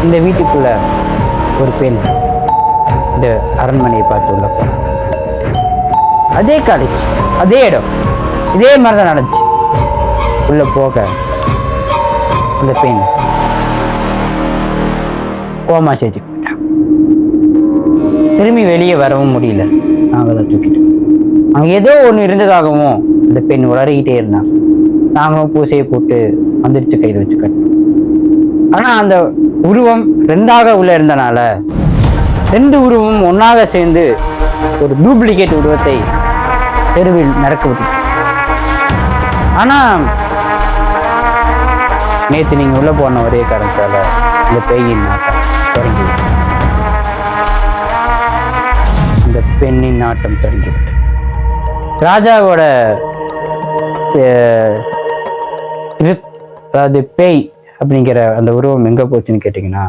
இந்த வீட்டுக்குள்ள ஒரு பெண் இந்த அரண்மனையை பார்த்து உள்ள போனான். அதே காலேஜ், அதே இடம், இதே மாதிரி தான் நடந்துச்சு. உள்ள போக அந்த பெண் கோமா ஸ்டேஜுக்கு போயிட்டான். திரும்பி வெளியே வரவும் முடியல. நாங்கள் தான் தூக்கிட்டோம். அங்கே ஏதோ ஒன்று இருந்ததாகவும் அந்த பெண் உளறிக்கிட்டே இருந்தான். நாங்களும் பூசையை போட்டு வந்துருச்சு கையில் வச்சு கட்டணும். ஆனால் அந்த உருவம் ரெண்டாக உள்ள இருந்தனால ரெண்டு உருவமும் ஒன்றாக சேர்ந்து ஒரு டூப்ளிகேட் உருவத்தை தெருவில் நடக்க விட்டு. ஆனால் நேற்று நீங்கள் உள்ள போன ஒரே காரணத்தால் இந்த பேயின் நாட்டம் தொடங்கிவிட்டது. அந்த பெண்ணின் நாட்டம் தொடங்கிவிட்டது. ராஜாவோட அதாவது பேய் அப்படிங்கிற அந்த உருவம் எங்கே போச்சுன்னு கேட்டிங்கன்னா